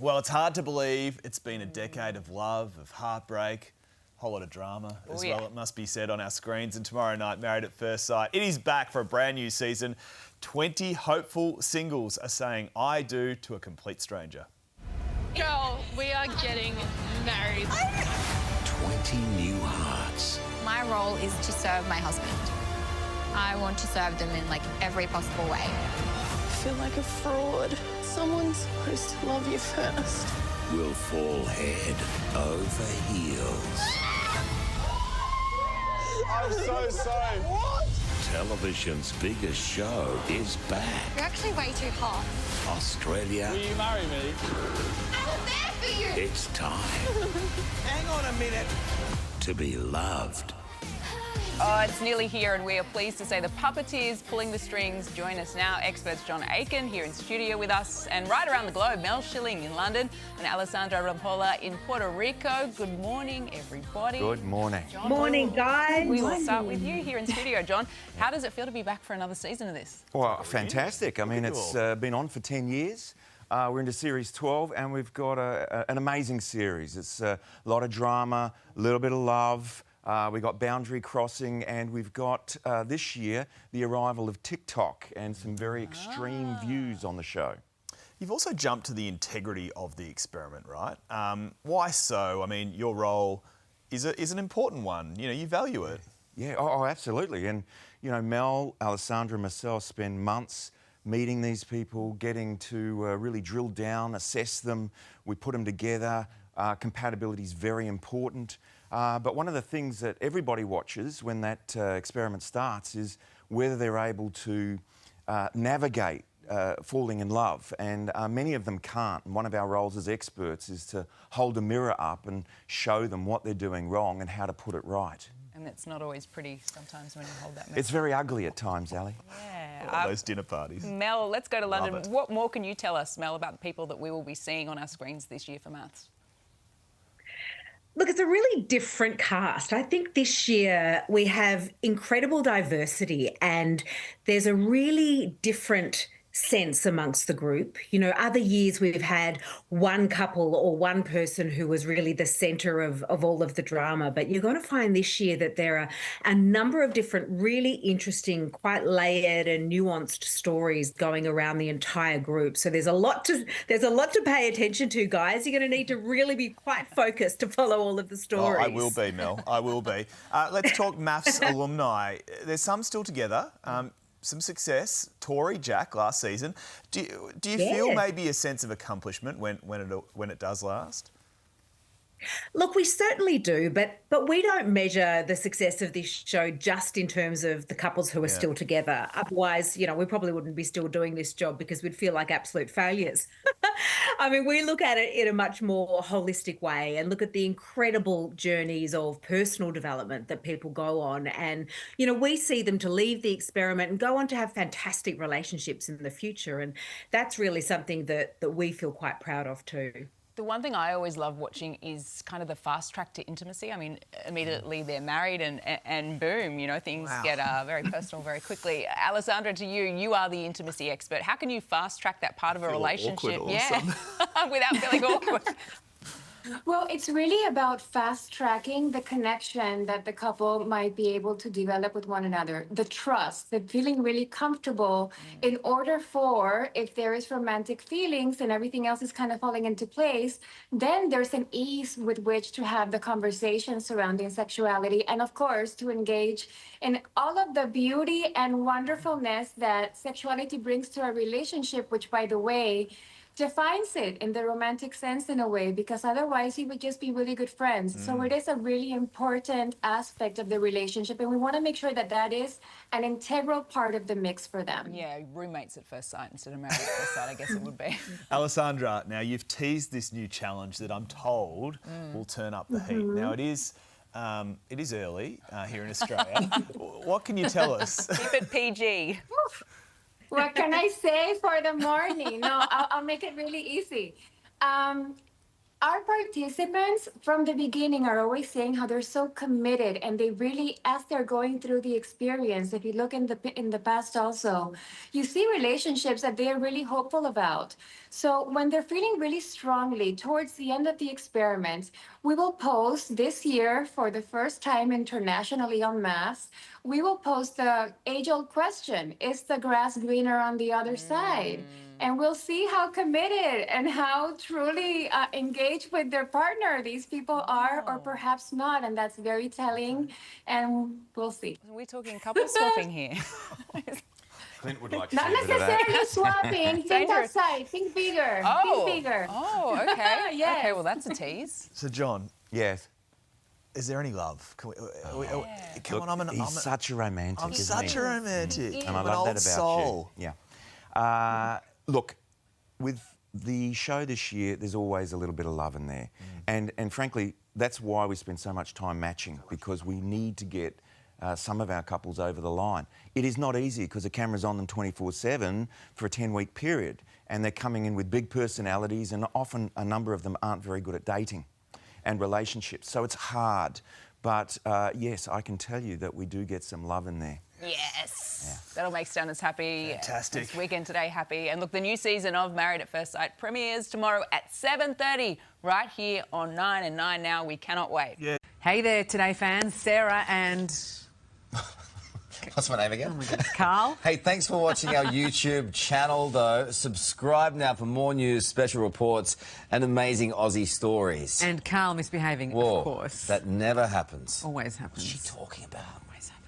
Well, it's hard to believe it's been a decade of love, of heartbreak, a whole lot of drama as well, it must be said, on our screens. And tomorrow night, Married at First Sight, it is back for a brand new season. 20 hopeful singles are saying I do to a complete stranger. Girl, we are getting married. 20 new hearts. My role is to serve my husband. I want to serve them in every possible way. I feel like a fraud. Someone's supposed to love you first. Will fall head over heels. I'm so sorry. What? Television's biggest show is back. You're actually way too hot. Australia. Will you marry me? I was there for you! It's time Hang on a minute. to be loved. Oh, it's nearly here, and we are pleased to say the puppeteers pulling the strings join us now. Experts John Aiken here in studio with us, and right around the globe, Mel Schilling in London and Alessandra Rampolla in Puerto Rico. Good morning, everybody. Good morning. John, Morning, guys. we will start with you here in studio, John. How does it feel to be back for another season of this? Well, fantastic. I mean, it's been on for 10 years. We're into Series 12, and we've got an amazing series. It's a lot of drama, a little bit of love. We've got boundary crossing, and we've got this year the arrival of TikTok and some very extreme views on the show. You've also jumped to the integrity of the experiment, right? Why so? I mean, your role is an important one. You know, you value it. Yeah, oh, absolutely. And, you know, Mel, Alessandra and myself spend months meeting these people, getting to really drill down, assess them. We put them together. Compatibility is very important. But one of the things that everybody watches when that experiment starts is whether they're able to navigate falling in love. And many of them can't. And one of our roles as experts is to hold a mirror up and show them what they're doing wrong and how to put it right. And it's not always pretty sometimes when you hold that mirror. It's very ugly at times, Ali. Yeah. Those dinner parties. Mel, let's go to London. it. What more can you tell us, Mel, about the people that we will be seeing on our screens this year for Maths? Look, it's a really different cast. I think this year we have incredible diversity and there's a really different sense amongst the group. You know, other years we've had one couple or one person who was really the centre of all of the drama, but you're going to find this year that there are a number of different really interesting, quite layered and nuanced stories going around the entire group. So there's a lot to pay attention to, guys. You're going to need to really be quite focused to follow all of the stories. Oh, I will be, Mel. I will be. Let's talk Maths alumni. There's some still together. Some success. Tori, Jack, last season. Do you feel maybe a sense of accomplishment when it does last? Look, we certainly do, but we don't measure the success of this show just in terms of the couples who are still together. Otherwise, you know, we probably wouldn't be still doing this job because we'd feel like absolute failures. I mean, we look at it in a much more holistic way and look at the incredible journeys of personal development that people go on. And, you know, we see them to leave the experiment and go on to have fantastic relationships in the future. And that's really something that we feel quite proud of too. The one thing I always love watching is kind of the fast track to intimacy. I mean, immediately they're married and boom, you know, things get very personal very quickly. Alessandra, to you, you are the intimacy expert. How can you fast track that part of a relationship? Without feeling awkward. Well, it's really about fast tracking the connection that the couple might be able to develop with one another, the trust, the feeling really comfortable in order for, if there is romantic feelings and everything else is kind of falling into place, then there's an ease with which to have the conversation surrounding sexuality and, of course, to engage in all of the beauty and wonderfulness that sexuality brings to a relationship, which, by the way, defines it in the romantic sense in a way, because otherwise you would just be really good friends. So it is a really important aspect of the relationship, and we want to make sure that that is an integral part of the mix for them. Yeah, roommates at first sight instead of married at first sight, I guess it would be. Alessandra, now you've teased this new challenge that I'm told will turn up the heat. Now it is early here in Australia. What can you tell us? Keep it PG. What can I say for the morning? No, I'll make it really easy. Our participants from the beginning are always saying how they're so committed, and they really, as they're going through the experience, if you look in the past also, you see relationships that they are really hopeful about. So when they're feeling really strongly towards the end of the experiment, we will post this year for the first time internationally en masse, we will post the age-old question, is the grass greener on the other side? And we'll see how committed and how truly engaged with their partner these people are, or perhaps not. And that's very telling. And we'll see. We're talking couple swapping here. Clint would like to Not see a bit of that. necessarily swapping. Think Dangerous. outside. Think bigger. Oh. Think bigger. Oh, okay. Yes. Okay, well, that's a tease. So, John, Yes. is there any love? Come Look, on, he's such a romantic, I'm isn't such he? a romantic. And I I'm an love old that about soul. you. Yeah. Look, with the show this year, there's always a little bit of love in there. And frankly, that's why we spend so much time matching, because we need to get some of our couples over the line. It is not easy because the camera's on them 24/7 for a 10-week period, and they're coming in with big personalities, and often a number of them aren't very good at dating and relationships. So it's hard. But yes, I can tell you that we do get some love in there. Yes. That'll make Stunners happy. Fantastic. This weekend today happy. And look, the new season of Married at First Sight premieres tomorrow at 7:30 right here on 9 and 9 Now. We cannot wait. Yeah. Hey there, Today fans. Sarah and What's my name again? Carl. Hey, thanks for watching our YouTube channel, though. Subscribe now for more news, special reports, and amazing Aussie stories. And Carl misbehaving, Whoa, of course. that never happens. Always happens. What's she talking about? Always happens.